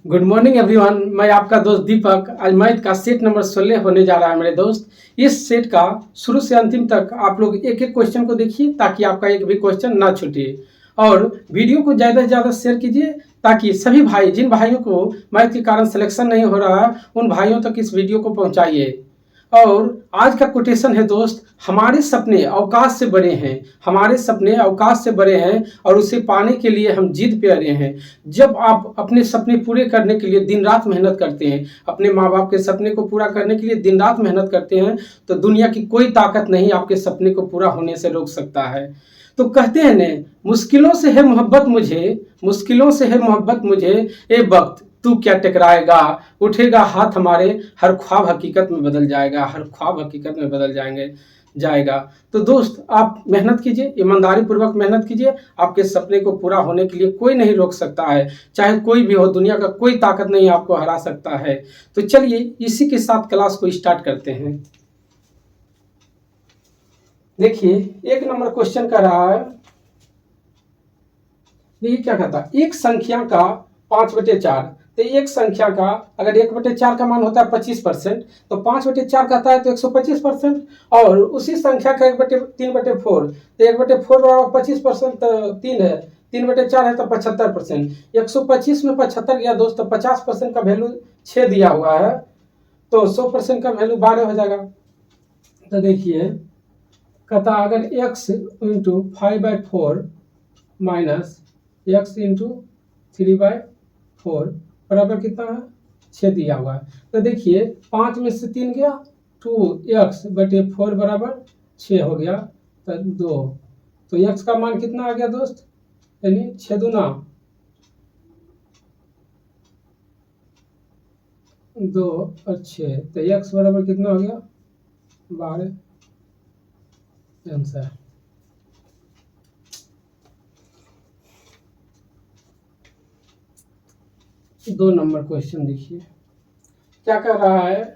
Good morning everyone. मैं आपका दोस्त दीपक। आज मैथ का सेट नंबर 16 होने जा रहा है मेरे दोस्त। इस सेट का शुरू से अंतिम तक आप लोग एक एक क्वेश्चन को देखिए ताकि आपका एक भी क्वेश्चन ना छूटे, और वीडियो को ज़्यादा से ज़्यादा शेयर कीजिए ताकि सभी भाई, जिन भाइयों को मैथ के कारण सिलेक्शन नहीं हो रहा है, उन भाइयों तक इस वीडियो को पहुँचाइए। और आज का कोटेशन है दोस्त, हमारे सपने अवकाश से बड़े हैं, हमारे सपने अवकाश से बड़े हैं और उसे पाने के लिए हम जिद पे अड़े हैं। जब आप अपने सपने पूरे करने के लिए दिन रात मेहनत करते हैं, अपने माँ बाप के सपने को पूरा करने के लिए दिन रात मेहनत करते हैं, तो दुनिया की कोई ताकत नहीं आपके सपने को पूरा होने से रोक सकता है। तो कहते हैं ने, मुश्किलों से है मोहब्बत मुझे, मुश्किलों से है मोहब्बत मुझे, ए वक्त तू क्या टकराएगा, उठेगा हाथ हमारे, हर ख्वाब हकीकत में बदल जाएगा, हर ख्वाब हकीकत में बदल जाएगा। तो दोस्त आप मेहनत कीजिए, ईमानदारी पूर्वक मेहनत कीजिए। आपके सपने को पूरा होने के लिए कोई नहीं रोक सकता है, चाहे कोई भी हो, दुनिया का कोई ताकत नहीं आपको हरा सकता है। तो चलिए इसी के साथ क्लास को स्टार्ट करते हैं। देखिए एक नंबर क्वेश्चन कर रहा है, देखिए क्या कहता है, एक संख्या का 5/4। तो एक संख्या का अगर 1/4 का मान होता है 25%, तो 5/4 कहता है तो 125%। और उसी संख्या का 3/4, तो 1/4 बराबर 25%, तो 3 है, 3/4 है तो 75%। 125 में 75 गया दोस्त, तो 50% का वैल्यू 6 दिया हुआ है, तो 100% का वैल्यू 12 हो जाएगा। तो देखिए कहता अगर x into 5/4 minus x into 3/4 बराबर कितना है, 6 दिया हुआ है। तो देखिए 5 में से 3 गया, 2x/4 बराबर 6 हो गया, तो 2। तो x का मान कितना आ गया दोस्त, यानी 6 दूना 2 और 6, तो x बराबर कितना हो गया, 12 आंसर। दो नंबर क्वेश्चन देखिए क्या कर रहा है,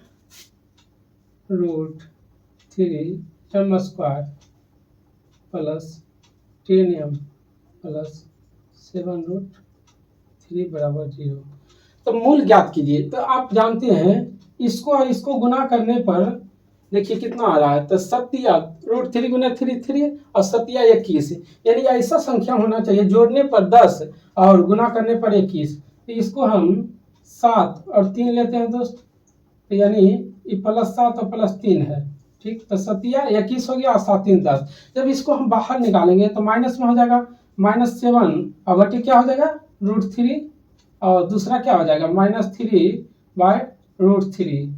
√3m² प्लस 10m प्लस 7√3 बराबर 0। तो मूल ज्ञात कीजिए। तो आप जानते हैं इसको गुना करने पर देखिए कितना आ रहा है, तो 7 √3 × 3 3 और 7 21, यानी ऐसा संख्या होना चाहिए जोड़ने पर 10 और गुना करने पर 21। तो इसको हम 7 और 3 लेते हैं दोस्त, तो यानी ये +7 और +3 है, ठीक। तो 7 21 हो गया और 7 3 10। जब इसको हम बाहर निकालेंगे तो माइनस में हो जाएगा, -7 और बटे क्या हो जाएगा, √3, और दूसरा क्या हो जाएगा, -3/√3,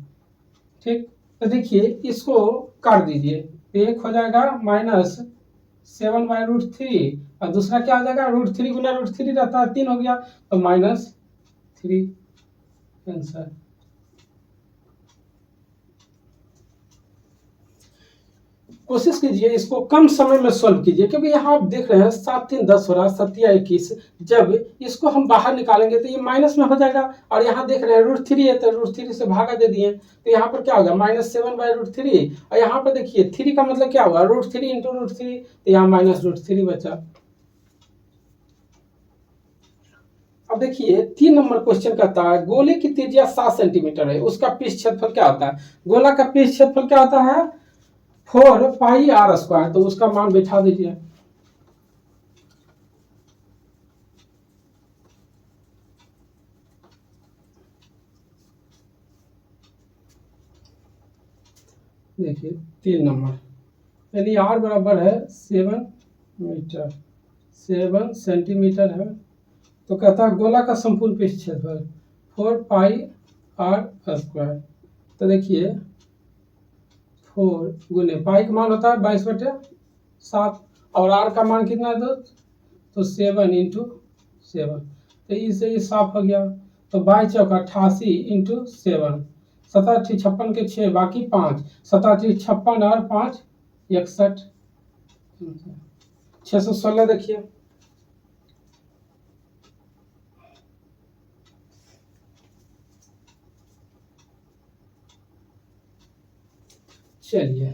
ठीक। तो देखिए इसको काट दीजिए, तो एक हो जाएगा -7/√3 और दूसरा क्या हो जाएगा, √3 × √3 रहता है 3 हो गया, तो -3 आंसर। कोशिश कीजिए इसको कम समय में सॉल्व कीजिए, क्योंकि यहाँ आप देख रहे हैं 7 3 10 हो रहा है, 7 21। जब इसको हम बाहर निकालेंगे तो ये माइनस में हो जाएगा, और यहाँ देख रहे हैं √3 है तो √3 से भागा दे दिए, तो यहाँ पर क्या होगा, -7/√3। और यहाँ पर देखिए 3 का मतलब क्या हुआ, √3 × √3, तो यहाँ -√3 बचा। अब देखिए 3 नंबर क्वेश्चन कहता है, गोले की त्रिज्या 7 सेंटीमीटर है, उसका पृष्ठ क्षेत्रफल क्या होता है। गोला का पृष्ठ क्षेत्रफल क्या होता है, 4πr²। तो उसका मान बैठा दीजिए। देखिए 3 नंबर, यानी r बराबर है 7 सेंटीमीटर है। तो कहता है गोला का संपूर्ण पृष्ठ क्षेत्रफल 4πr²। तो देखिए 4 गुने पाई का मान होता है 22/7, और r का मान कितना है दोस्त, तो 7 × 7, तो इससे ये साफ हो गया। तो 22 चौका 88 × 7, 7 56 के 6 बाकी 5, 7 56 और 5 61, 616। देखिए चलिए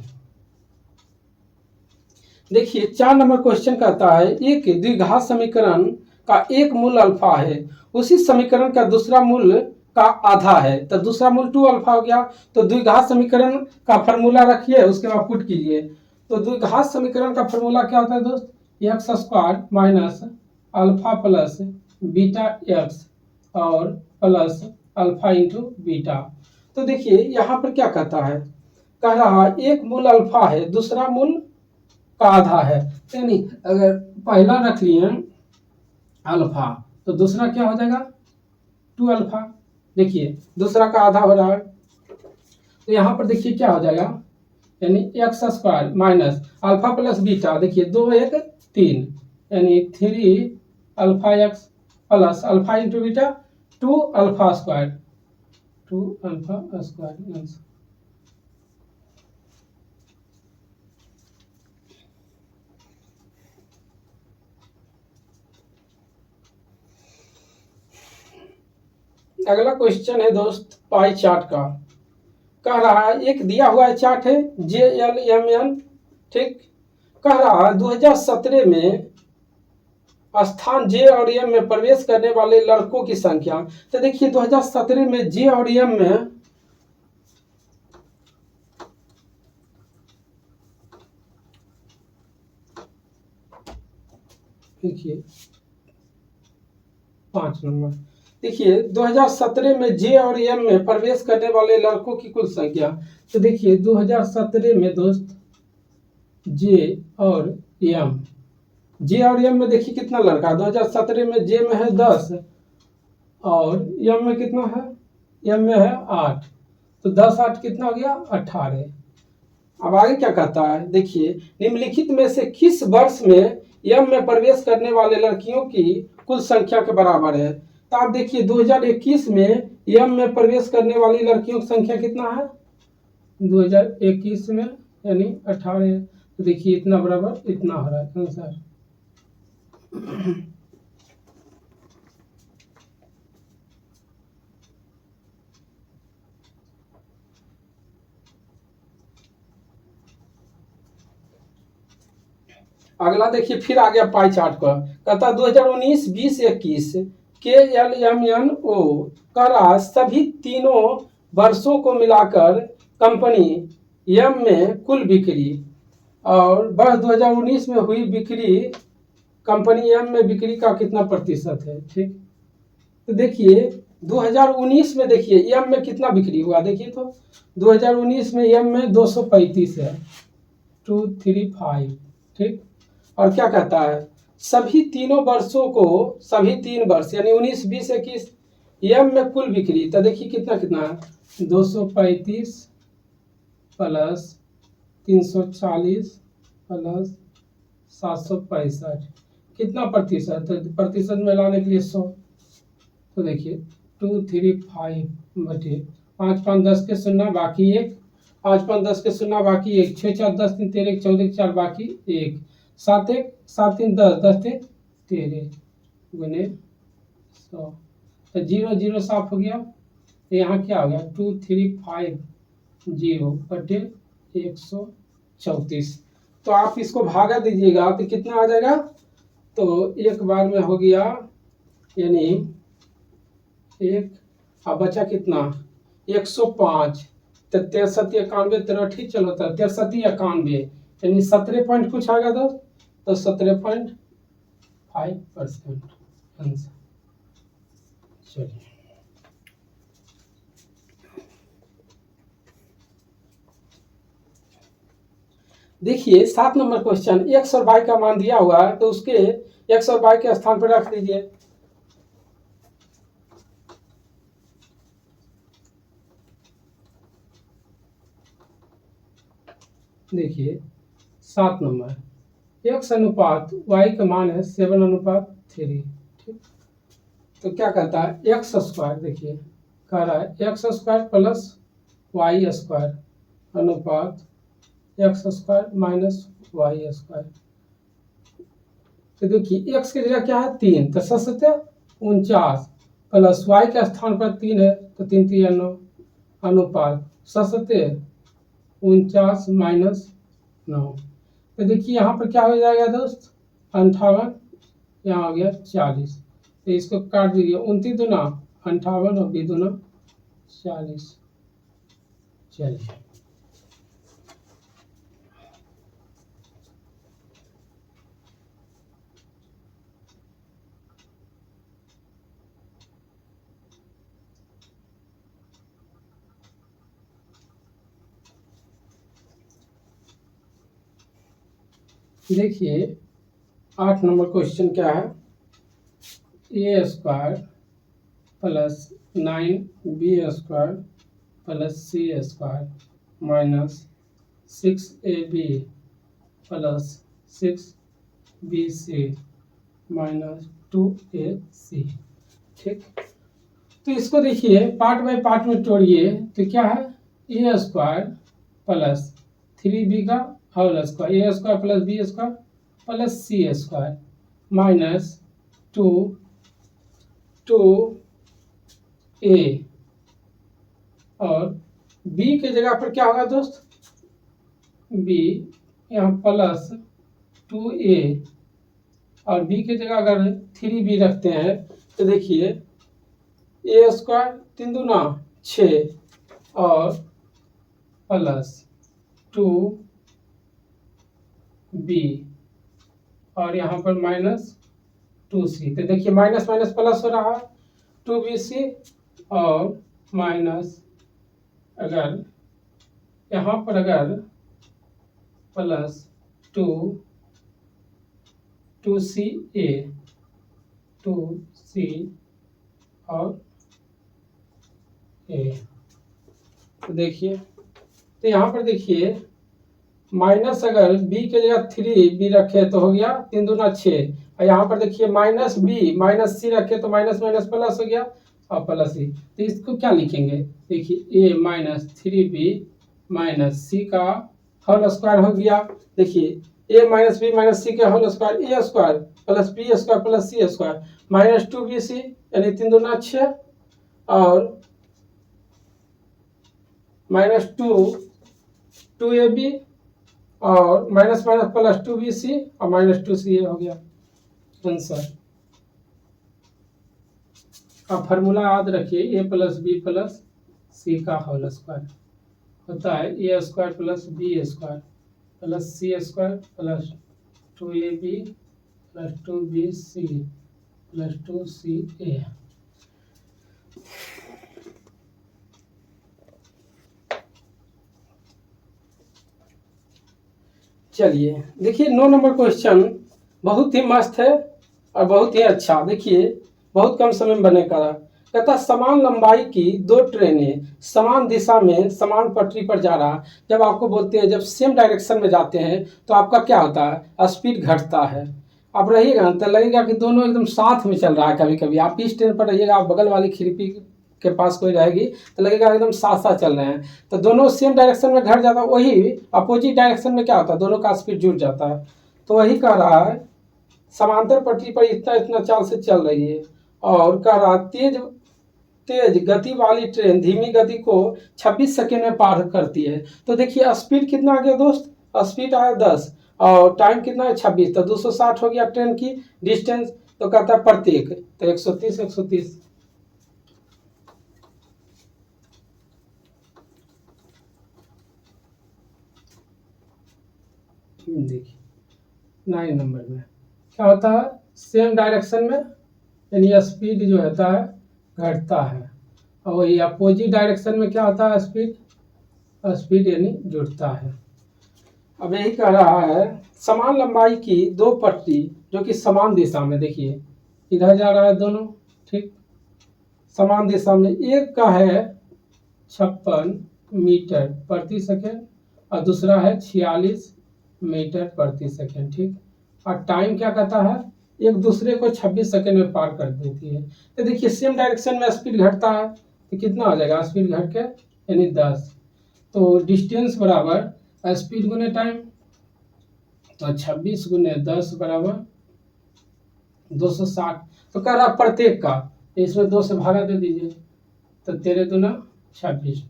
देखिए 4 नंबर क्वेश्चन कहता है, एक द्विघात समीकरण का एक मूल अल्फा है, उसी समीकरण का दूसरा मूल का आधा है, तो दूसरा मूल 2 अल्फा हो गया। तो द्विघात समीकरण का फॉर्मूला रखिए, उसके बाद पुट कीजिए। तो द्विघात समीकरण का फॉर्मूला क्या होता है दोस्त, x square minus alpha plus beta x और प्लस अल्फा इंटू बीटा। तो देखिए यहाँ पर क्या कहता है, कह रहा है एक मूल अल्फा है, दूसरा मूल का आधा है, यानी अगर पहला रख लिए अल्फा तो दूसरा क्या हो जाएगा 2 अल्फा। देखिए दूसरा का आधा हो रहा है, तो यहाँ पर देखिए क्या हो जाएगा, यानी x square minus alpha plus beta, देखिए 2 1 3, यानी 3 alpha x plus alpha into beta 2 alpha square, 2 alpha square. अगला क्वेश्चन है दोस्त पाई चार्ट का। कह रहा है एक दिया हुआ चार्ट है JLMN, ठीक। कह रहा है 2017 में स्थान J और M में प्रवेश करने वाले लड़कों की संख्या। तो देखिए 2017 में J और M में देखिए 5 नंबर, देखिए 2017 में J और M में प्रवेश करने वाले लड़कों की कुल संख्या। तो देखिए 2017 में दोस्त J और M में देखिए कितना लड़का, 2017 में J में है 10 और M में कितना है, M में है 8, तो 10 8 कितना हो गया 18। अब आगे क्या कहता है, देखिए निम्नलिखित में से किस वर्ष में M में प्रवेश करने वाले लड़कियों की कुल संख्या के बराबर है। तो आप देखिए 2021 में M में प्रवेश करने वाली लड़कियों की संख्या कितना है 2021 में, यानी 18। तो देखिए इतना बराबर इतना हो रहा है आंसर। अगला देखिए फिर आ गया पाई चार्ट का, कहता 2019 20 21 KLMNO का सभी तीनों वर्षों को मिलाकर कंपनी M में कुल बिक्री और वर्ष 2019 में हुई बिक्री कंपनी M में बिक्री का कितना प्रतिशत है, ठीक। तो देखिए 2019 में देखिए M में कितना बिक्री हुआ, देखिए तो 2019 में M में 235 है 235, ठीक। और क्या कहता है सभी तीनों वर्षों को, सभी 3 वर्ष यानी 19 20 21 M में कुल बिक्री। तो देखिए कितना कितना है 235 प्लस 340 प्लस 765, कितना प्रतिशत, तो प्रतिशत में लाने के लिए 100। तो देखिए 235 बटे 5 5 10 के 0 बाकी 1, 5 5 10 के 0 बाकी 1, 6 4 10 3 13 14 4 बाकी 1, 7 1 7 3 10 10 3 13 गुने 100, तो 0 0 साफ हो गया। तो यहाँ क्या हो गया 2350 बटे 134। तो आप इसको भागा दीजिएगा तो कितना आ जाएगा, तो एक बार में हो गया, यानी एक, अब बचा कितना 105, तो 63 91 63 चलो तो 63 91, यानी 17 पॉइंट कुछ आ गया तो 17.5% आंसर। चलिए देखिए 7 नंबर क्वेश्चन, x और y का मान दिया हुआ है, तो उसके x और y के स्थान पर रख दीजिए। देखिए 7 नंबर x अनुपात y का मान है 7:3, ठीक। तो क्या कहता है एक्स स्क्वायर, देखिए कह रहा है x square plus y square अनुपात x square minus y square. तो देखिए एक्स की जगह क्या है 3, तो 49 प्लस वाई के स्थान पर 3 है, तो 3 3 9 अनुपात 49 माइनस 9। तो देखिए यहाँ पर क्या हो जाएगा दोस्त 58 यहाँ हो गया 40, तो इसको काट दीजिए। 29 दूना 58 और 20 दूना 40। चलिए देखिए 8 नंबर क्वेश्चन क्या है। A square plus 9b² plus c square minus 6ab plus 6bc minus 2ac। ठीक, तो इसको देखिए पार्ट बाय पार्ट में तोड़िए। तो क्या है, ए स्क्वायर प्लस 3b का whole square, a square plus b square plus c square minus 2a, और b के जगह पर क्या होगा दोस्त, b यहाँ प्लस 2a, और b के जगह अगर 3b रखते हैं तो देखिए ए स्क्वायर 3 दूना 6 और प्लस 2b और यहाँ पर माइनस 2c। तो देखिए माइनस माइनस प्लस हो रहा है 2bc, और माइनस अगर यहाँ पर अगर प्लस 2c और a। तो देखिए, तो यहाँ पर देखिए माइनस अगर b के जगह 3b रखे तो हो गया 3 दूना 6, और यहाँ पर देखिए माइनस b माइनस c रखे तो माइनस माइनस प्लस हो गया और प्लस c। तो इसको क्या लिखेंगे, देखिए a minus 3b minus c का होल स्क्वायर हो गया। देखिए a minus b minus c के whole square, a square plus b square plus c square minus 2bc यानी 3 दूना 6 और माइनस 2ab और माइनस माइनस प्लस 2bc और माइनस 2ca हो गया आंसर। अब फार्मूला याद रखिए, a plus b plus c का होल स्क्वायर होता है a square plus b square plus c square plus 2ab plus 2bc plus 2ca। चलिए देखिए 9 नंबर क्वेश्चन बहुत ही मस्त है और बहुत ही अच्छा। देखिए बहुत कम समय में बने का, कहता समान लंबाई की 2 ट्रेनें समान दिशा में समान पटरी पर जा रहा। जब आपको बोलते हैं जब सेम डायरेक्शन में जाते हैं तो आपका क्या होता है, स्पीड घटता है। आप रहिएगा तो लगेगा कि दोनों एकदम साथ में चल रहा है। कभी कभी आप इस ट्रेन पर रहिएगा, आप बगल वाली खिड़की के पास कोई रहेगी तो लगेगा एकदम साथ साथ चल रहे हैं। तो दोनों सेम डायरेक्शन में घट जाता है, वही अपोजिट डायरेक्शन में क्या होता है, दोनों का स्पीड जुड़ जाता है। तो वही कह रहा है समांतर पटरी पर इतना इतना चाल से चल रही है, और कह रहा तेज तेज गति वाली ट्रेन धीमी गति को 26 सेकंड में पार करती है। तो देखिए स्पीड कितना आ गया दोस्त, स्पीड आया 10 और टाइम कितना है 26, तो 260 हो गया ट्रेन की डिस्टेंस। तो कहता है प्रत्येक, तो 130 130। देखिए 9 नंबर में क्या होता है, सेम डायरेक्शन में यानी स्पीड जो होता है घटता है, और वही अपोजिट डायरेक्शन में क्या होता है, स्पीड यानी जुड़ता है। अब यही कह रहा है समान लंबाई की 2 पटरी जो कि समान दिशा में, देखिए इधर जा रहा है दोनों, ठीक समान दिशा में, एक का है 56 मीटर प्रति सेकेंड और दूसरा है 46 मीटर प्रति सेकेंड। ठीक, और टाइम क्या कहता है, एक दूसरे को 26 सेकेंड में पार कर देती है। तो देखिए सेम डायरेक्शन में स्पीड घटता है तो कितना हो जाएगा, स्पीड घट के यानी 10। तो डिस्टेंस बराबर स्पीड गुने टाइम, तो 26 गुने 10 बराबर 260। तो कह रहा प्रत्येक का, इसमें 2 से भागा दे दीजिए, तो 13 दूना 26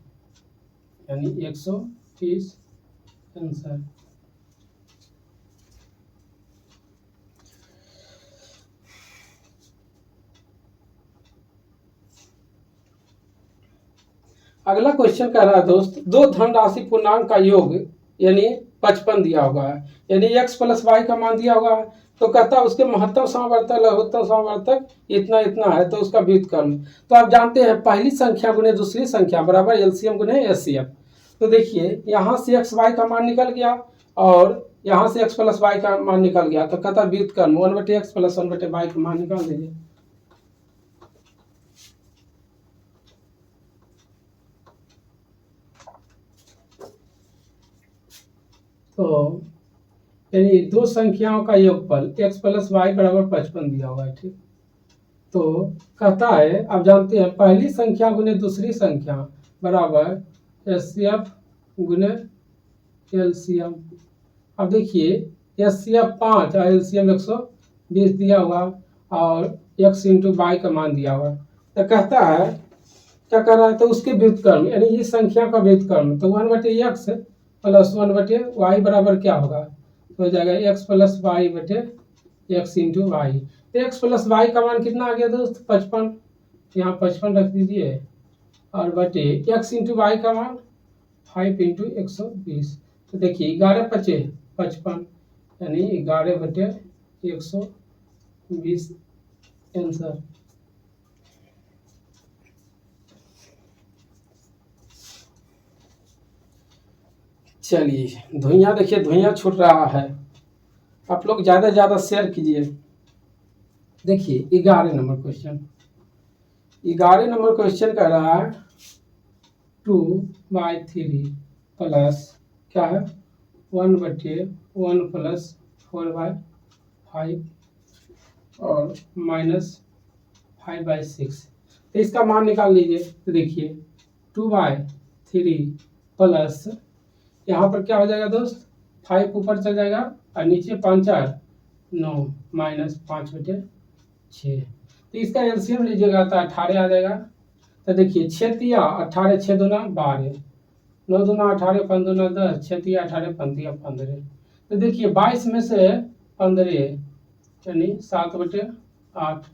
यानी 130 आंसर। अगला क्वेश्चन कह रहा है दोस्त, दो धनराशि पूर्णांक का योग यानी 55 दिया होगा है, यानी x प्लस वाई का मान दिया होगा है। तो कहता है उसके महत्तम समावर्तक लघुत्तम समावर्तक इतना इतना है, तो उसका व्युत्क्रम। तो आप जानते हैं पहली संख्या गुने दूसरी संख्या बराबर एलसीएम गुने एचसीएफ। तो देखिए यहाँ से एक्स वाई का मान निकल गया और यहाँ से x प्लस वाई का मान निकल गया, तो कहता है व्युत्क्रम 1/x प्लस 1/y का मान निकाल दीजिए। तो यानी दो संख्याओं का योगफल x प्लस वाई बराबर 55 दिया हुआ है, ठीक। तो कहता है आप जानते हैं पहली संख्या गुने दूसरी संख्या बराबर एचसीएफ गुने एलसीएम। अब देखिए एचसीएफ 5 और एलसीएम 120 दिया हुआ और x इंटू वाई का मान दिया हुआ। तो कहता है क्या कर रहा है, तो उसके व्युत्क्रम यानी इस संख्या का व्युत्क्रम, तो 1/x प्लस 1/y बराबर क्या होगा, तो हो जाएगा x प्लस वाई बटे एक्स इंटू वाई। तो एक्स प्लस वाई का मान कितना आ गया दोस्त 55, यहाँ 55 रख दीजिए और बटे एक्स इंटू वाई का मान 5 इंटू 120। तो देखिए 11 पचे 55 यानी 11 बटे 120 आंसर। चलिए धुइयाँ देखिए, धुइयाँ छूट रहा है, आप लोग ज़्यादा से ज़्यादा शेयर कीजिए। देखिए 11 नंबर क्वेश्चन, 11 नंबर क्वेश्चन कह रहा है 2/3 प्लस क्या है 1/1 प्लस 4/5 और माइनस 5/6। तो इसका मान निकाल लीजिए। तो देखिए 2/3 प्लस यहाँ पर क्या हो जाएगा दोस्त 5 ऊपर चल जाएगा और नीचे 5 4 9 माइनस 5/6। तो इसका एलसीएम लीजिएगा तो 18 आ जाएगा। तो देखिए 6 तिया 18 6 दूना 12 9 दूना 18 5 दूना 10 6 तिया 18 5 तिया 15। तो देखिए 22 में से 15 यानी 7/8।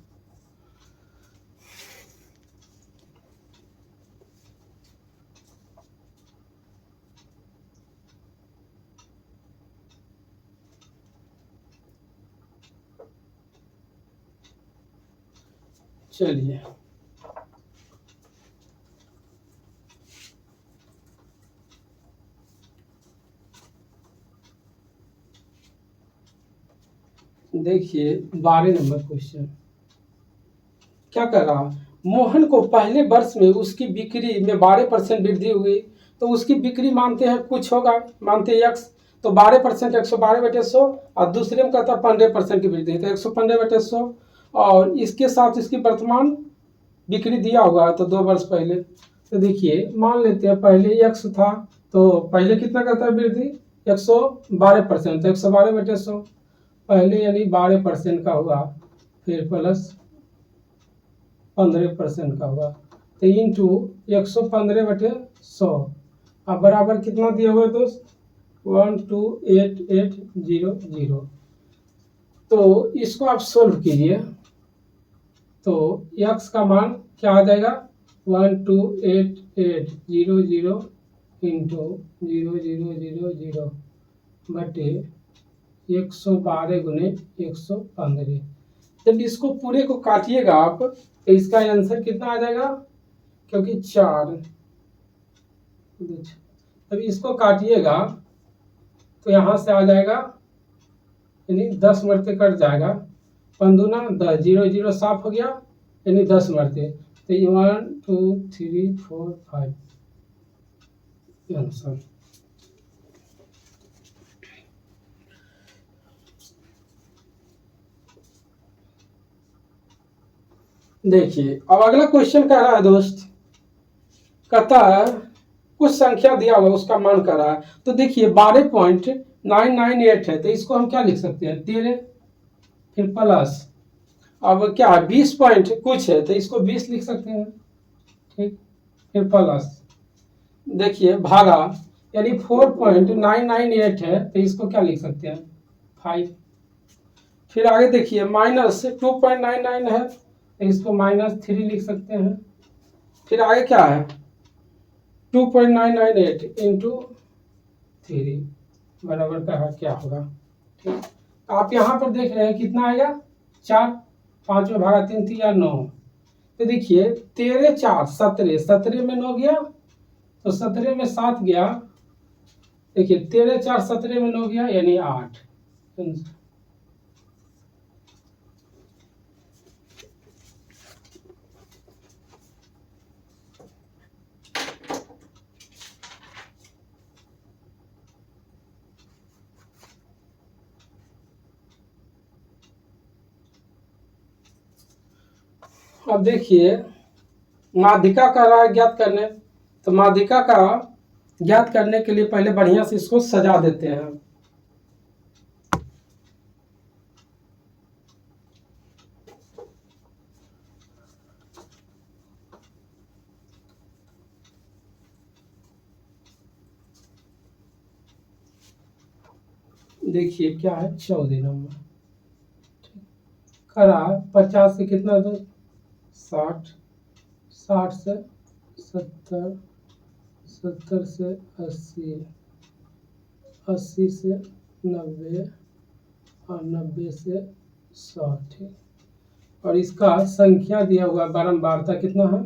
चलिए देखिए 12 नंबर क्वेश्चन क्या कर रहा, मोहन को पहले वर्ष में उसकी बिक्री में 12% वृद्धि हुई, तो उसकी बिक्री मानते हैं कुछ होगा, मानते हैं x, तो 12% 112/100 और दूसरे में कहता है 15% की वृद्धि, तो 115/100 और इसके साथ इसकी वर्तमान बिक्री दिया हुआ तो 2 वर्ष पहले। तो देखिए मान लेते हैं पहले x था, तो पहले कितना करता है वृद्धि 112%, तो 112/100 पहले यानी 12% का हुआ, फिर प्लस 15% का हुआ, तो इंटू 115/100 अब बराबर कितना दिया हुआ है दोस्त 128800। तो इसको आप सोल्व कीजिए तो x का मान क्या आ जाएगा 1288800 इंटू 0000 बटे 112 गुने 115। जब इसको पूरे को काटिएगा आप तो इसका आंसर कितना आ जाएगा, क्योंकि 4, जब इसको काटिएगा तो यहाँ से आ जाएगा यानी 10 मरते कट जाएगा, 5 दूना 10 0 0 साफ हो गया यानी 10 मरते, तो 1 2 3 4 5 आंसर। देखिए अब अगला क्वेश्चन कह रहा है दोस्त, कहता है कुछ संख्या दिया हुआ उसका मान कर रहा है। तो देखिए 12.998 है, तो इसको हम क्या लिख सकते हैं 13, फिर प्लस अब क्या है 20 पॉइंट कुछ है, तो इसको 20 लिख सकते हैं, ठीक, फिर प्लस देखिए भागा यानी 4.998 है, तो इसको क्या लिख सकते हैं 5। फिर आगे देखिए माइनस 2.99 है, तो इसको -3 लिख सकते हैं। फिर आगे क्या है 2.998 इंटू 3 बराबर का है क्या होगा। ठीक, आप यहाँ पर देख रहे हैं कितना आएगा, 4, 5 में भागा 3 3 या 9। तो देखिए 13 4 17, 17 में 9 गया तो 17 में 7 गया। देखिए 13 4 17 में 9 गया यानी 8। अब देखिए माध्यिका का राय ज्ञात करने, तो माध्यिका का ज्ञात करने के लिए पहले बढ़िया से इसको सजा देते हैं। देखिए क्या है 14 नंबर खरा 50 से कितना दो 60, 60 से 70, 70 से 80, 80 से 90 और 90 से 100। ठीक, और इसका संख्या दिया हुआ बारंबारता कितना है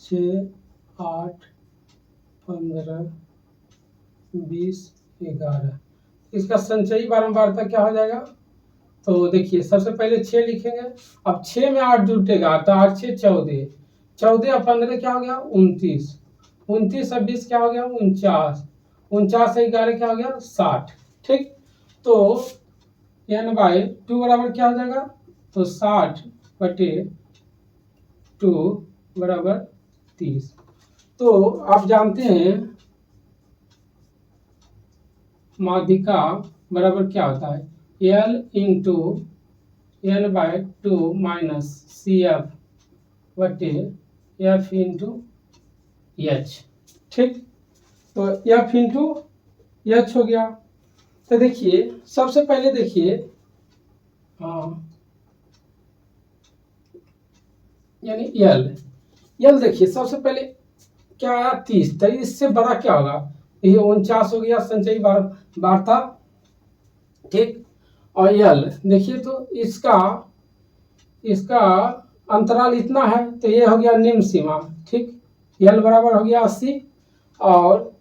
6, 8, 15, 20, 11। इसका संचयी बारंबारता क्या हो जाएगा, तो देखिए सबसे पहले 6 लिखेंगे। अब 6 में 8 जुटेगा तो 8 6 14, 14 और 15 क्या हो गया 29, 29 और 20 क्या हो गया 49, 49 से 11 क्या हो गया 60। ठीक, तो n/2 बराबर क्या हो जाएगा, तो 60/2 बराबर 30। तो आप जानते हैं माध्यिका बराबर क्या होता है L into n/2 minus CF/F into H। ठीक, तो F इंटू H हो गया। तो देखिए सबसे पहले देखिए यानी L देखिए सबसे पहले क्या आया 30, तो इससे बड़ा क्या होगा, ये 49 हो गया संचयी वार्ता। ठीक, और L देखिए तो इसका इसका अंतराल इतना है तो ये हो गया निम्न सीमा। ठीक, L बराबर हो गया 80 और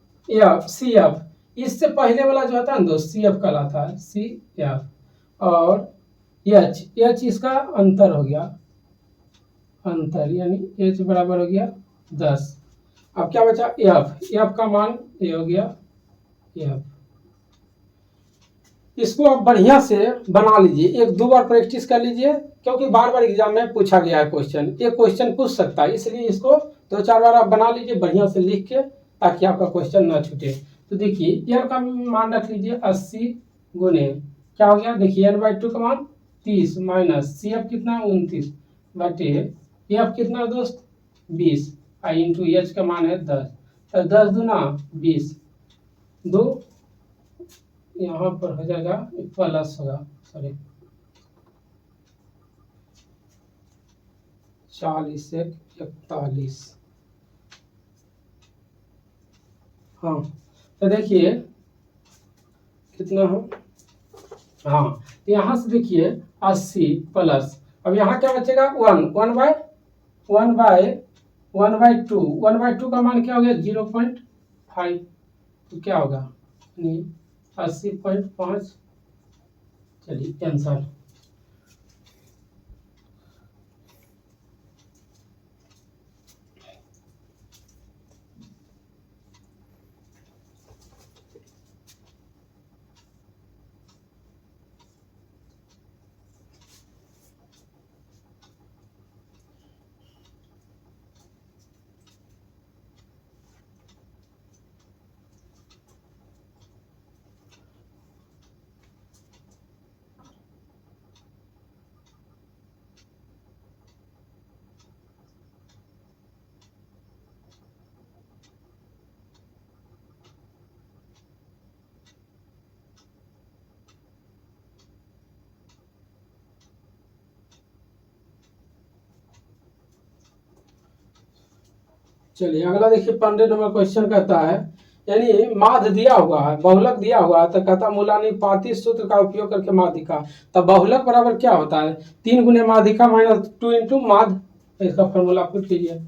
CF इससे पहले वाला जो होता है ना दोस्त CF कहलाता है CF, और H इसका अंतर हो गया, अंतर यानी H बराबर हो गया 10। अब क्या बचा F का मान ये हो गया F। इसको आप बढ़िया से बना लीजिए, एक दो बार प्रैक्टिस कर लीजिए, क्योंकि बार बार एग्जाम में पूछा गया है क्वेश्चन, एक क्वेश्चन पूछ सकता है, इसलिए इसको 2-4 बार आप बना लीजिए बढ़िया से लिख के, ताकि आपका क्वेश्चन ना छूटे। तो देखिए L का मान रख लीजिए 80 गुने क्या हो गया, देखिए n/2 का मान 30 माइनस CF कितना 29 बटे F कितना दोस्त 20 इंटू H का मान है 10, तो 10 दूना 20, 2 यहाँ पर हो जाएगा प्लस होगा, सॉरी 40 से 41। हाँ, तो देखिए कितना है, हाँ तो यहाँ से देखिए 80 प्लस, अब यहाँ क्या बचेगा 1/2 का मान क्या हो गया 0.5, तो क्या होगा 80.5। चलिए आंसर चलिए अगला देखिए 15 नंबर क्वेश्चन कहता है, यानी माध्य दिया हुआ है, बहुलक दिया हुआ है, तो कहता मूलानुपाती सूत्र का उपयोग करके माध्यिका। तब बहुलक बराबर क्या होता है, 3 गुने माध्यिका माइनस 2 इंटू माध्य। इसका फॉर्मूला पुट कीजिए।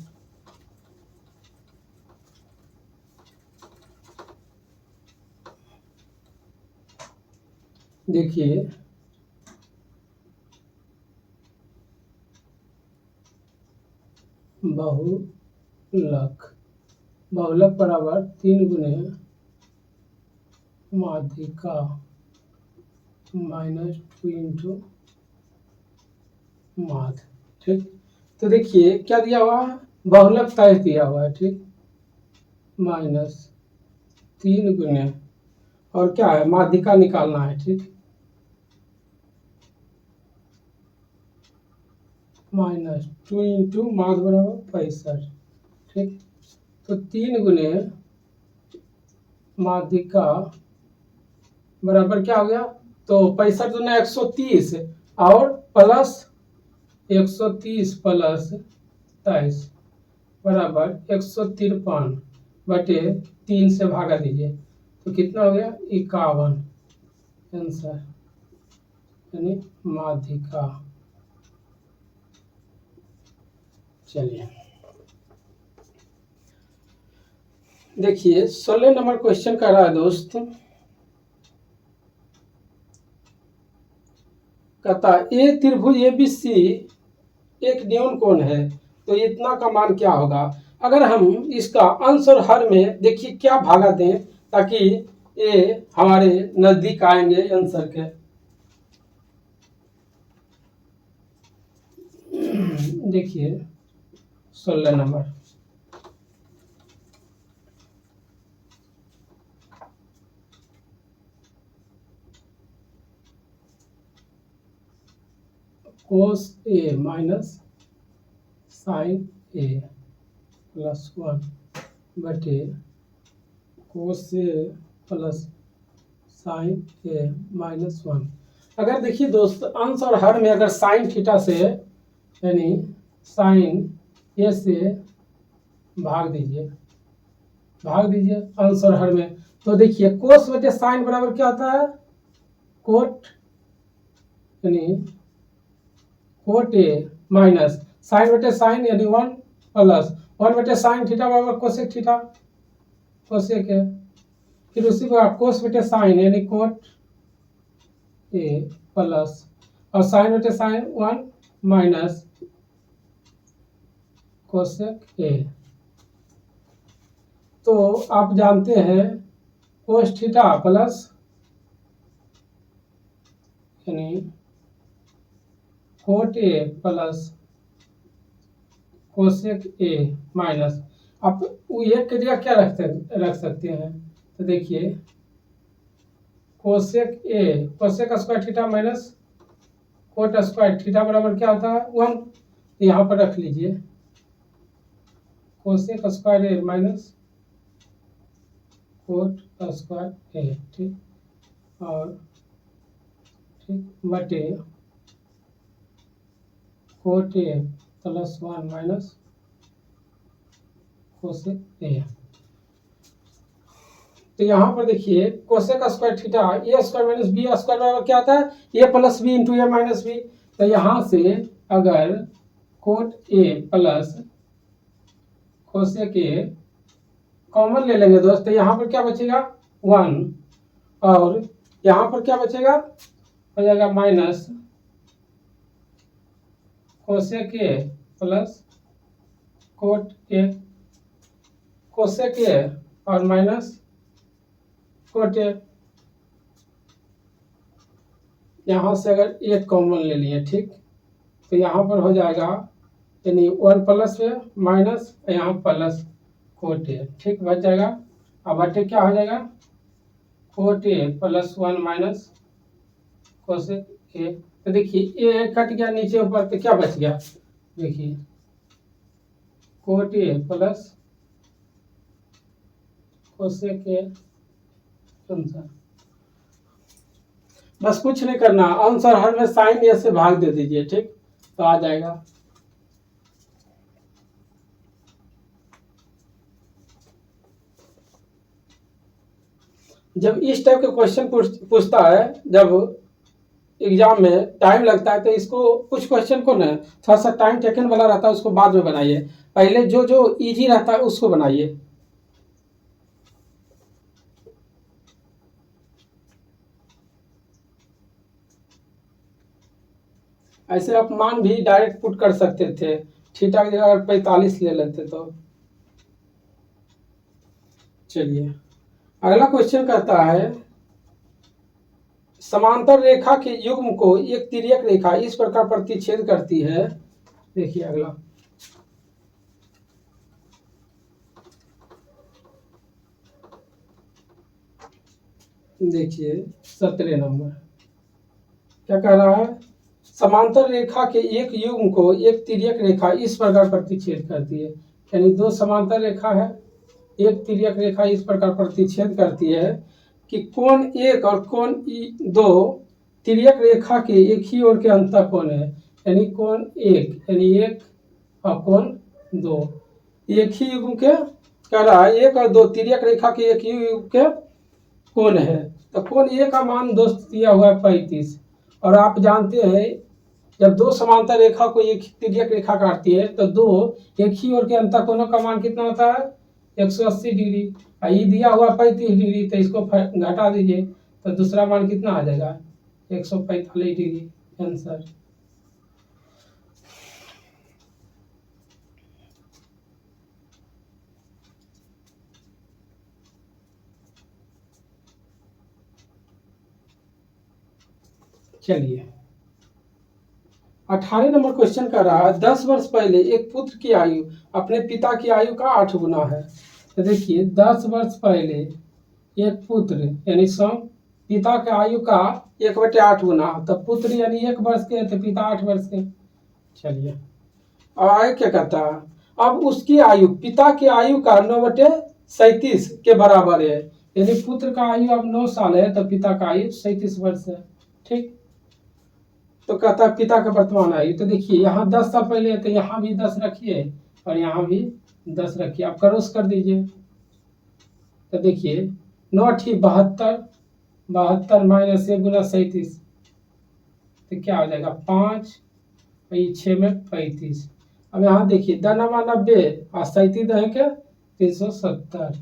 देखिए बहुलक, बहुलक बराबर 3 गुने माध्यिका माइनस 2 इंटू माध्य। ठीक, तो देखिए क्या दिया हुआ है, बहुलक तय दिया हुआ है। ठीक, माइनस 3 गुने और क्या है, माध्यिका निकालना है। ठीक, माइनस 2 इंटू माध्य बराबर 65। ठीक, तो 3 गुने माध्यिका बराबर क्या हो गया, तो 65 दूना 130 और प्लस 130 प्लस 23 बराबर 153 बटे 3 से भागा दीजिए तो कितना हो गया, 51 आंसर, यानी माध्यिका। चलिए देखिए 16 नंबर क्वेश्चन कर रहा है दोस्त, कहता ए त्रिभुज ABC एक न्यून कोण है, तो इतना का मान क्या होगा। अगर हम इसका अंश और हर में देखिए क्या भागा दें ताकि ये हमारे नजदीक आएंगे आंसर के। देखिए 16 नंबर, cos A minus sine A plus 1 बटे cos A plus sine A minus 1। अगर देखिए दोस्त अंश और हर में अगर साइन थीटा से यानी साइन A से भाग दीजिए अंश और हर में, तो देखिए कोस बटे साइन बराबर क्या होता है, कोट, यानी कोट A माइनस साइन बटे साइन यानी 1 प्लस 1 बटे साइन थीटा बराबर कोसेक थीटा, कोसेक है। फिर उसी को कोस बटे साइन यानी कोट A प्लस और साइन बटे साइन 1 माइनस कोसेक A। तो आप जानते हैं कोस थीटा प्लस यानी cot A plus cosec A minus, आप ये की जगह क्या रख सकते हैं, तो देखिए cosec A cosec square theta minus cot square theta बराबर क्या होता है 1, यहाँ पर रख लीजिए cosec square A minus cot square A। ठीक, और ठीक बटे cot A plus 1 minus cosec A। तो यहाँ पर देखिए cosec square theta A square minus B square बराबर क्या आता है, A plus B into A minus B। तो यहाँ से अगर cot A plus cosec A common ले लेंगे दोस्त, तो यहाँ पर क्या बचेगा 1 और यहाँ पर क्या बचेगा, हो जाएगा minus cosec A plus cot A, cosec A और माइनस कोट A। यहाँ से अगर एक कॉमन ले लिए, ठीक, तो यहाँ पर हो जाएगा यानी 1 प्लस माइनस यहाँ प्लस कोट A। ठीक, बच जाएगा, अब बटे क्या हो जाएगा cot A plus 1 minus cosec A। तो देखिए A कट गया नीचे ऊपर, तो क्या बच गया, देखिए cot A plus cosec A answer. बस कुछ नहीं करना, अंश और हर में साइन A से भाग दे दीजिए। ठीक, तो आ जाएगा। जब इस टाइप के क्वेश्चन पूछता है, जब एग्जाम में टाइम लगता है, तो इसको कुछ क्वेश्चन को ना थोड़ा सा टाइम टेकन वाला रहता है, उसको बाद में बनाइए। पहले जो जो इजी रहता है उसको बनाइए। ऐसे आप मान भी डायरेक्ट पुट कर सकते थे, थीटा की जगह अगर 45 ले लेते तो। चलिए अगला क्वेश्चन कहता है, समांतर रेखा के युग्म को एक तिर्यक रेखा इस प्रकार प्रतिच्छेद करती है। देखिए अगला, देखिए 17 नंबर क्या कह रहा है, समांतर रेखा के एक युग्म को एक तिर्यक रेखा इस प्रकार प्रतिच्छेद करती है। यानी दो समांतर रेखा है, एक तिर्यक रेखा इस प्रकार प्रतिच्छेद करती है कि कोण एक और कोण दो तिर्यक रेखा के एक ही ओर के अंतर कोण है। यानी कोण एक, यानी एक और कोण दो, एक ही युग्म के कह रहा है, एक और दो तिर्यक रेखा के एक ही युग्म के कोण है। तो कोण ए का मान दोस्त दिया हुआ है 35, और आप जानते हैं जब दो समांतर रेखा को एक तिर्यक रेखा काटती है तो दो एक ही ओर के अंतर कोणों का मान कितना होता है, 180 डिग्री। ये दिया हुआ 35 डिग्री, तो इसको घटा दीजिए तो दूसरा मान कितना आ जाएगा, 145 डिग्री आंसर। चलिए 18 नंबर क्वेश्चन कर रहा है, 10 वर्ष पहले एक पुत्र की आयु अपने पिता की आयु का 8 गुना है। तो देखिए 10 वर्ष पहले एक पुत्र यानी पिता के आयु का 1/8 गुना, तो पुत्र यानी 1 वर्ष के तो पिता 8 वर्ष के। चलिए अब आगे क्या कहता है, अब उसकी आयु पिता की आयु का 9/37 के बराबर है। यदि पुत्र का आयु अब 9 साल है तो पिता का आयु 37 वर्ष है। ठीक, तो कहता है पिता का वर्तमान आयु। तो देखिए यहाँ 10 साल पहले है तो यहाँ भी 10 रखिए और यहाँ भी 10 रखिए, आप क्रॉस कर दीजिए। तो देखिए 9 × 72, 72 माइनस 1 गुना 37, तो क्या हो जाएगा 5, 6 में 35। अब यहाँ देखिए 10 × 90 और 37 है क्या 370,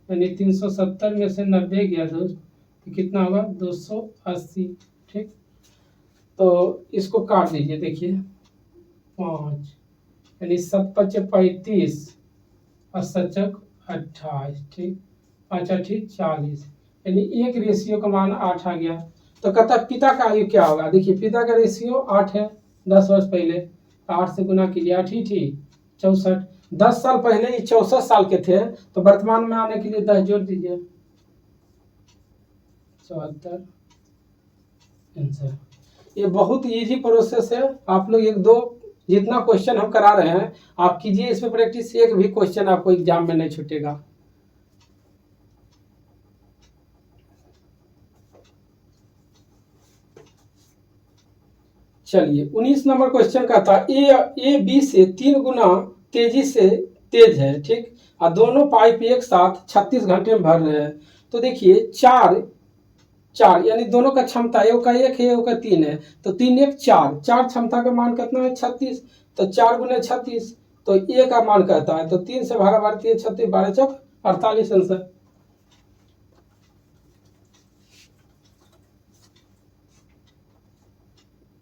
यानी 370 में से 90 गया दोस्त तो कितना होगा 280। ठीक, तो इसको काट दीजिए। देखिए 5 यानी 7 × 5 = 35 और 7 × 28। ठीक, 5 × 8 = 40, यानी एक रेशियो का मान 8 आ गया। तो कहता है पिता का आयु क्या होगा। देखिए पिता का रेशियो 8 है, 10 वर्ष पहले 8 से गुना कीजिए, 8 ही थी 64। 10 साल पहले ये 64 साल के थे, तो वर्तमान में आने के लिए 10 जोड़ दीजिए, 74 आंसर। ये बहुत इजी प्रोसेस है, आप लोग एक दो जितना क्वेश्चन हम करा रहे हैं आप कीजिए इसमें प्रैक्टिस, एक भी क्वेश्चन आपको एग्जाम में नहीं छूटेगा। चलिए 19 नंबर क्वेश्चन का था, ए बी से 3 गुना तेजी से तेज है। ठीक, और दोनों पाइप एक साथ 36 घंटे में भर रहे हैं। तो देखिए 4 यानी दोनों का क्षमता एक का 1 है, एक का 3 है, तो 3 × 1 = 4, 4 क्षमता का मान कितना है 36, तो 4 × 36, तो ए का मान कहता है, तो 3 से भागा भारतीय 36, 12 × 4 = 48 आंसर।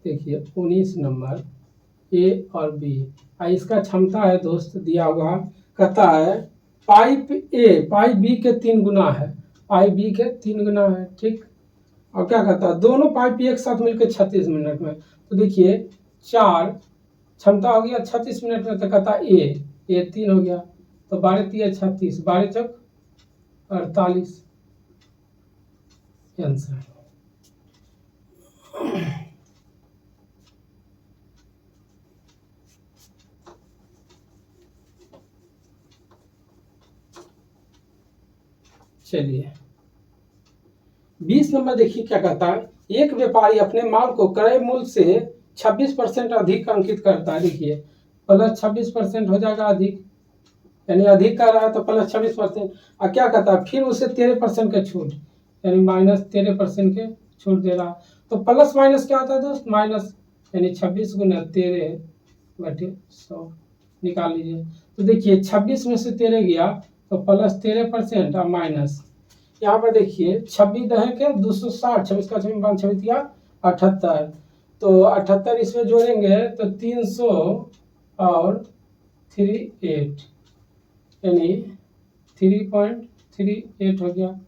देखिए 19 नंबर ए और बी, इसका क्षमता है दोस्त दिया हुआ, कहता है पाइप बी के 3 गुना है, पाइप बी के 3 गुना है। ठीक, और क्या कहता है दोनों पाइप एक साथ मिलकर 36 मिनट में। तो देखिए 4 क्षमता हो गया 36 मिनट में, तो कहता है ए 3 हो गया, तो 12 × 3 = 36, 12 × 4 = 48 आंसर। चलिए 20 नंबर देखिए क्या कहता है, एक व्यापारी अपने माल को क्रय मूल्य से 26% अधिक अंकित करता है। देखिए प्लस 26% हो जाएगा अधिक, यानी अधिक कर रहा है तो प्लस 26%। और क्या कहता है फिर उसे 13% का छूट, यानी -13% के छूट दे रहा। तो प्लस माइनस क्या होता है दोस्त, माइनस, यानी 26 गुना 13/100 निकाल लीजिए। तो देखिए 26 में से 13 गया तो प्लस 13% और माइनस, यहाँ पर देखिए 26 दहे के 260, 26 का 26 दिया 78, तो 78 इसमें जोड़ेंगे तो 300 और 38 यानी 3.38 हो गया।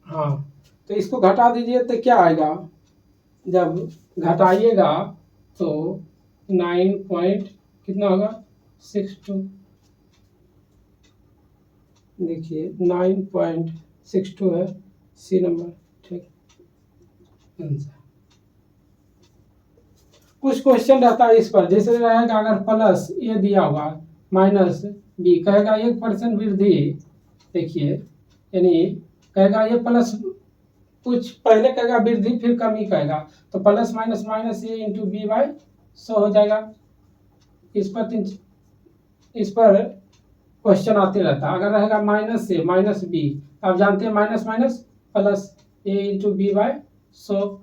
हाँ, तो इसको घटा दीजिए तो क्या आएगा, जब घटाइएगा तो 9 पॉइंट कितना होगा 62, देखिए 9.62 है सी नंबर। ठीक, आंसर। कुछ क्वेश्चन रहता है इस पर, जैसे रहेगा अगर प्लस ए दिया होगा माइनस बी, कहेगा 1% वृद्धि, देखिए यानी कहेगा ये प्लस, कुछ पहले कहेगा वृद्धि फिर कमी कहेगा, तो plus minus minus A into B by 100 हो जाएगा। इस पर क्वेश्चन आते रहता है। अगर रहेगा माइनस ए माइनस बी, आप जानते हैं minus minus plus A into B by 100।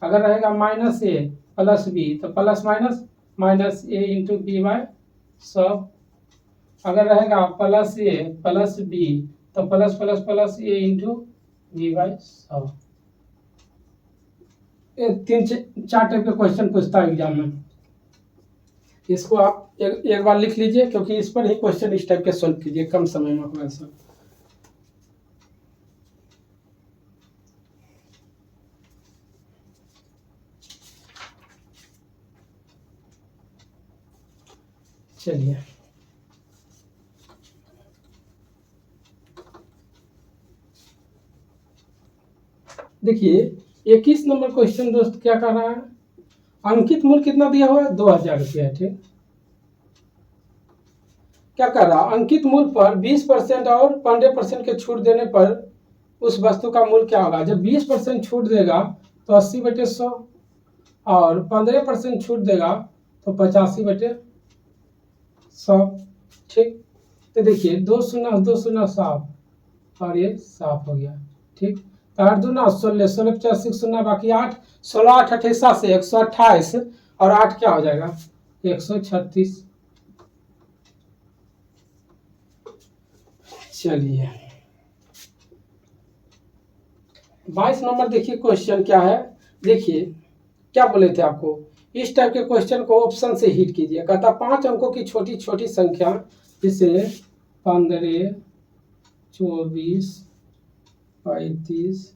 अगर रहेगा माइनस ए प्लस बी तो plus minus minus A into B by 100। अगर रहेगा प्लस ए प्लस बी तो plus plus plus A into B by 100। ये 3-4 टाइप के क्वेश्चन पूछता है एग्जाम में, इसको आप एक बार लिख लीजिए, क्योंकि इस पर ही क्वेश्चन इस टाइप के सॉल्व कीजिए, कम समय में होगा सब। चलिए देखिए 21 नंबर क्वेश्चन दोस्त क्या कर रहा है, अंकित मूल्य कितना दिया हुआ है 2000 रुपया। ठीक, क्या कर रहा है, अंकित मूल्य पर 20% और 15% के छूट देने पर उस वस्तु का मूल्य क्या होगा। जब 20% छूट देगा तो 80/100 और 15% छूट देगा तो 85/100। ठीक, तो देखिए 2 शून्य 2 शून्य साफ और ये साफ हो गया। ठीक, 8 दूना 16, 16 85 शून्य बाकी 8, 16 8 88 से 128 और 8 क्या हो जाएगा 136। चलिए 22 नंबर देखिए क्वेश्चन क्या है। देखिए क्या बोले थे आपको, इस टाइप के क्वेश्चन को ऑप्शन से हिट कीजिए। कहता 5 अंकों की छोटी छोटी संख्या जिसे 15 24 35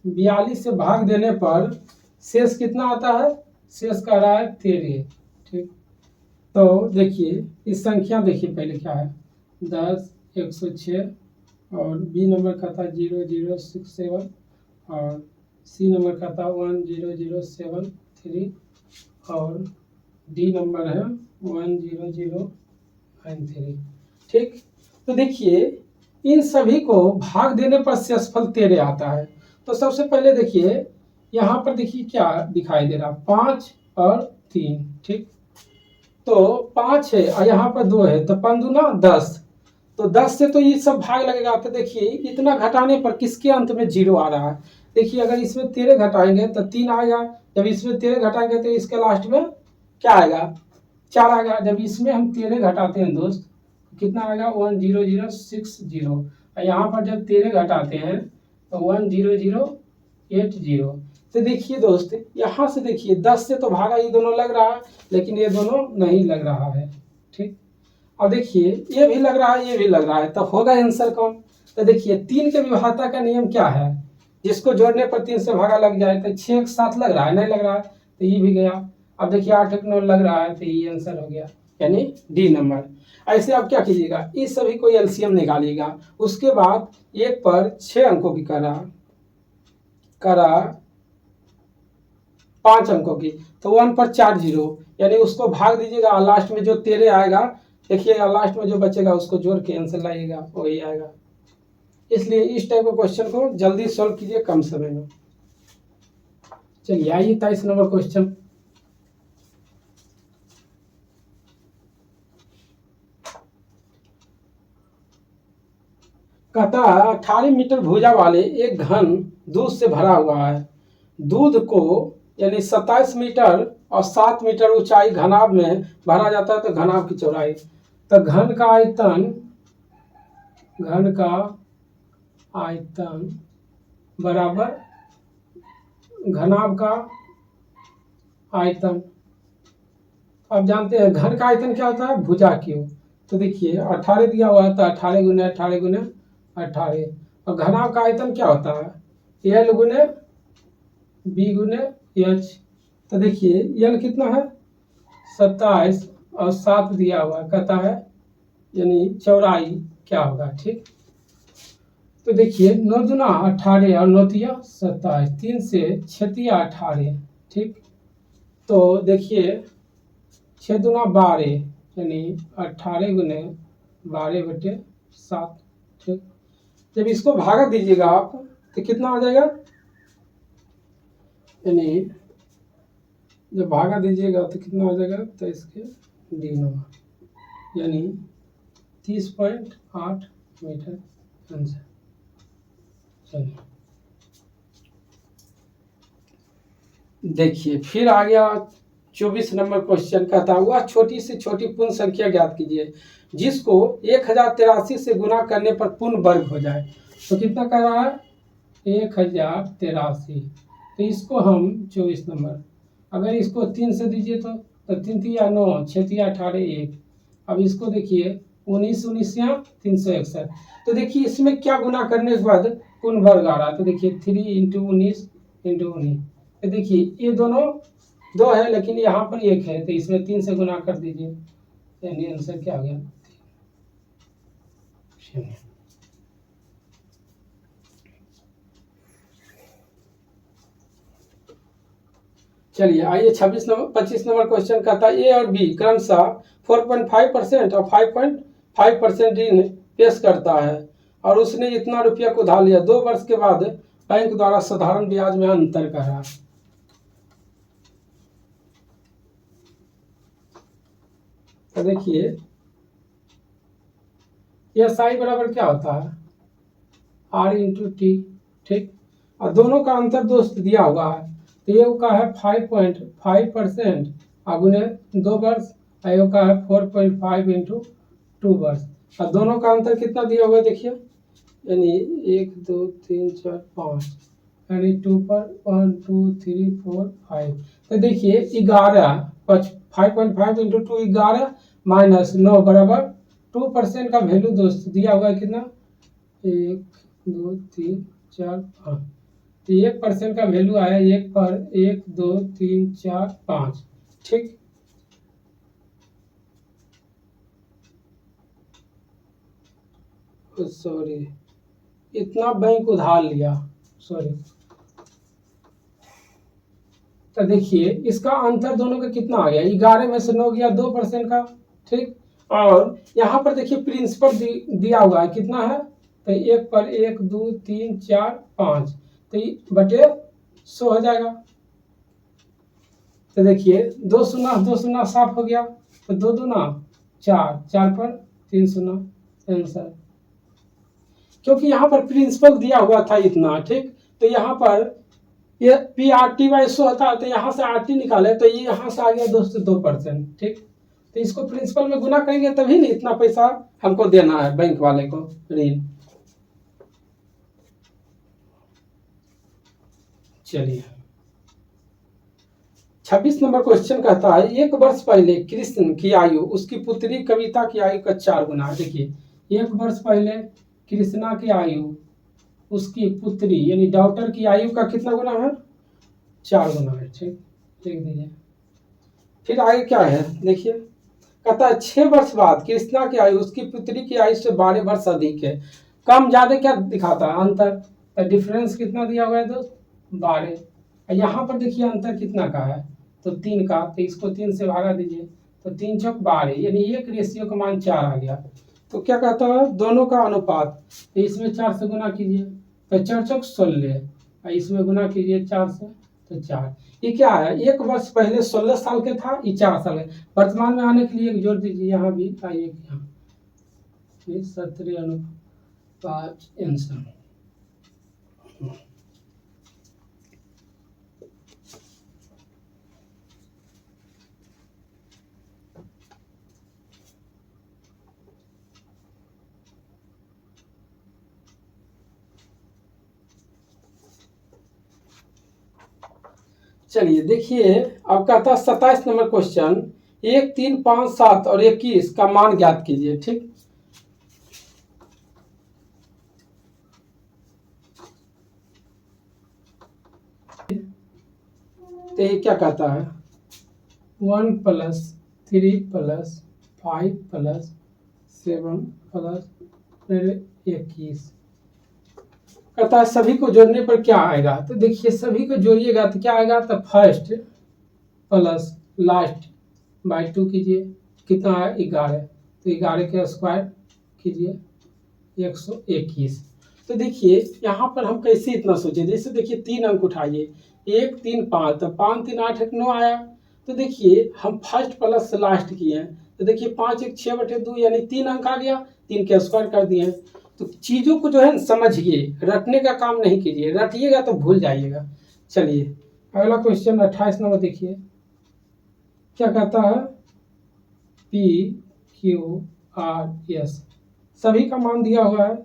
42 से भाग देने पर शेष कितना आता है, शेष कह रहा है 13। ठीक, तो देखिए इस संख्या देखिए पहले क्या है 10 106 और बी नंबर का था 0067 और सी नंबर का था 10073 और डी नंबर है 10093। ठीक, तो देखिए इन सभी को भाग देने पर शेषफल 13 आता है। तो सबसे पहले देखिए यहाँ पर देखिए क्या दिखाई दे रहा 5 और 3। ठीक, तो 5 है और यहाँ पर 2 है तो 5 दूना 10, तो 10 से तो ये सब भाग लगेगा। तो देखिए इतना घटाने पर किसके अंत में 0 आ रहा है, देखिए अगर इसमें 13 घटाएंगे तो 3 आएगा, जब इसमें 13 घटाएंगे तो इसके लास्ट में क्या आएगा 4 आएगा। जब इसमें हम 13 घटाते हैं दोस्त कितना आएगा 10060 और यहाँ पर जब 13 घटाते हैं तो 10080। तो देखिए दोस्त यहाँ से देखिए 10 से तो भागा ये दोनों लग रहा है, लेकिन ये दोनों नहीं लग रहा है। ठीक, अब देखिए ये भी लग रहा है ये भी लग रहा है, तब होगा आंसर कौन। तो देखिए 3 के विभाजन का नियम क्या है, जिसको जोड़ने पर 3 से भागा लग जाए। तो 6 एक साथ लग रहा है, नहीं लग रहा है तो ये भी गया। अब देखिए 8 एक 9 लग रहा है तो ये आंसर हो गया, यानी डी नंबर। ऐसे आप क्या कीजिएगा इस सभी को एलसीएम निकालिएगा, उसके बाद एक पर 6 अंकों की करा 5 अंकों की, तो 1 पर 4 0 यानी उसको भाग दीजिएगा, लास्ट में जो 13 आएगा देखिएगा, लास्ट में जो बचेगा उसको जोड़ के आंसर लाइएगा वही आएगा। इसलिए इस टाइप के क्वेश्चन को जल्दी सॉल्व कीजिए कम समय में। चलिए आइए 23 नंबर क्वेश्चन। कहता है 18 मीटर भुजा वाले एक घन दूध से भरा हुआ है। दूध को यानी 27 मीटर और 7 मीटर ऊंचाई घनाभ में भरा जाता है। तो घनाभ की चौड़ाई, तो घन का आयतन बराबर घनाभ का आयतन। अब जानते हैं घन का आयतन क्या होता है, भुजा क्यूब। तो देखिए 18 दिया हुआ है तो 18 गुने 18 गुने 18, और घनाभ का आयतन क्या होता है, एल गुने बी गुने एच। तो देखिए एल कितना है 27 और 7 दिया हुआ है, कहता है यानी चौड़ाई क्या होगा। ठीक, तो देखिए 9 दूना 18 और 9 तिया 27, 3 से 6 तिया 18। ठीक, तो देखिए 6 दूना 12 यानी 18 गुने 12/7। ठीक, जब इसको भागा दीजिएगा आप तो कितना आ जाएगा, यानी जब भागा दीजिएगा तो कितना हो जाएगा, तो इसके यानी 30.8 मीटर आंसर। चलिए देखिए फिर आ गया 24 नंबर क्वेश्चन। कहता हुआ छोटी से छोटी पूर्ण संख्या ज्ञात कीजिए जिसको 1083 से गुना करने पर पूर्ण वर्ग हो जाए। तो कितना कर रहा है 1083। तो इसको हम 24 नंबर, अगर इसको 3 से दीजिए तो 3 तिया 9, 6 तिया 18 1। अब इसको देखिए 19 19 या 361। तो देखिए इसमें क्या गुना करने के बाद पूर्ण वर्ग आ रहा है। तो देखिए 3 × 19 × 19। तो देखिए ये दोनों 2 है लेकिन यहाँ पर 1 है, तो इसमें 3 से गुना कर दीजिए, यानी आंसर क्या आ गया। चलिए आइए 25 नंबर क्वेश्चन कहता है ए और बी क्रमशः 4.5% और 5.5% ऋण पेश करता है और उसने इतना रुपया को उधार लिया। 2 वर्ष के बाद बैंक द्वारा साधारण ब्याज में अंतर करा। तो देखिए यह साई बराबर क्या होता है R × T। ठीक, और दोनों का अंतर दोस्त दिया हुआ है। तो ये का है 5.5% गुने 2 वर्ष, और का है 4.5 × 2 वर्ष, और दोनों का अंतर कितना दिया हुआ है देखिए, यानी 1 2 3 4 5, यानी 2 पर 1 2 3 4 5। तो देखिए 11 5.5 × 2 11 माइनस 9 बराबर 2% का वैल्यू दोस्त दिया हुआ है कितना 1 2 3 4 5। तो 1% का वैल्यू आया 1 पर 1 2 3 4 5। ठीक, सॉरी इतना बैंक उधार लिया, सॉरी। तो देखिए इसका अंतर दोनों का कितना आ गया, 11 में से 9 गया 2% का। ठीक, और यहाँ पर देखिए प्रिंसिपल दिया हुआ है कितना है, तो 1 पर 1 2 3 4 5, तो बटे 100 हो जाएगा। तो देखिए 2 शून्य 2 शून्य 7 हो गया, तो 2 दूना 4 4 पर 3 शून्य आंसर। क्योंकि यहाँ पर प्रिंसिपल दिया हुआ था इतना। ठीक, तो यहाँ पर ये PRT/100 होता है, तो यहाँ से RT निकाले तो ये यहाँ से आ गया दोस्तों 2%। ठीक, तो इसको प्रिंसिपल में गुना करेंगे तभी नहीं इतना पैसा हमको देना है बैंक वाले को ऋण। चलिए 26 नंबर क्वेश्चन कहता है 1 वर्ष पहले कृष्ण की आयु उसकी पुत्री कविता की आयु का 4 गुना है। देखिए 1 वर्ष पहले कृष्णा की आयु उसकी पुत्री यानी डॉटर की आयु का कितना गुना है 4 गुना है। ठीक, लिख दीजिए। फिर आगे क्या है देखिए, कहता है 6 वर्ष बाद कृष्णा की आयु उसकी पुत्री की आयु से 12 वर्ष अधिक है। कम ज्यादा क्या दिखाता है अंतर, तो डिफरेंस कितना दिया हुआ है दोस्त 12। यहाँ पर देखिए अंतर कितना का है, तो 3 का, तो इसको 3 से भागा दीजिए, तो 3 चौक 12 यानी 1 रेशियो का मान 4 आ गया। तो क्या कहता है दोनों का अनुपात, तो इसमें 4 से गुना कीजिए तो 4 चौक 16, और इसमें गुना कीजिए 4 से तो 4। ये क्या है 1 वर्ष पहले 16 साल के था, ये 4 साल है। वर्तमान में आने के लिए एक जोड़ दीजिए, यहाँ भी आइए यहाँ 17 अनुपात 5 आंसर। चलिए देखिए, अब कहता है 27 नंबर क्वेश्चन, 1, 3, 5, 7 और 21 का मान ज्ञात कीजिए। ठीक, तो ये क्या कहता है, 1 + 3 + 5 + 7 + 21 कहता है सभी को जोड़ने पर क्या आएगा। तो देखिए सभी को जोड़िएगा तो क्या आएगा, तो फर्स्ट प्लस लास्ट बाई 2 कीजिए, कितना है 11, तो 11 के स्क्वायर कीजिए 121। तो देखिए यहाँ पर हम कैसे इतना सोचे, जैसे देखिए 3 अंक उठाइए, 1, 3, 5, तो 5, 3, 8, 1, 9 आया। तो देखिए हम फर्स्ट प्लस लास्ट किए हैं, तो देखिए 5, 1, 6/2 यानी 3 अंक आ गया, 3 के स्क्वायर कर दिए। तो चीज़ों को जो है समझिए, रटने का काम नहीं कीजिए, रटिएगा तो भूल जाइएगा। चलिए अगला क्वेश्चन 28 नंबर देखिए, क्या कहता है, PQRS सभी का मान दिया हुआ है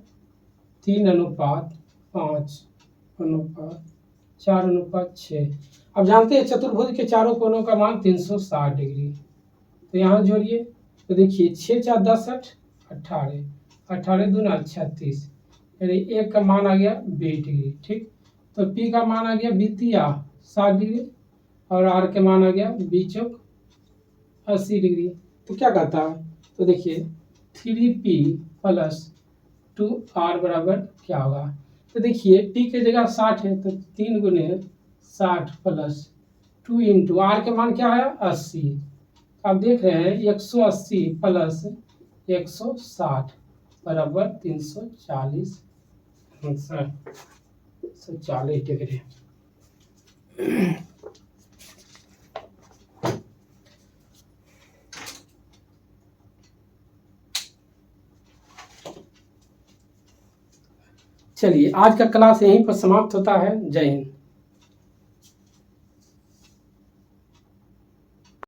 3:5:4:6। अब जानते हैं चतुर्भुज के चारों कोनों का मान 360 डिग्री। तो यहाँ जोड़िए, तो देखिए 6 4 10 18, 18 दूना 36, यानी एक का मान आ गया 20 डिग्री। ठीक, तो P का मान आ गया 60 डिग्री और R के मान आ गया 80 डिग्री। तो क्या कहता है, तो देखिए 3P + 2R बराबर क्या होगा। तो देखिए P की जगह 60 है, तो 3 × 60 + 2 × R के मान क्या है 80। आप देख रहे हैं 180 + 160 बराबर 340 आंसर 140 डिग्री। चलिए आज का क्लास यहीं पर समाप्त होता है। जय हिंद।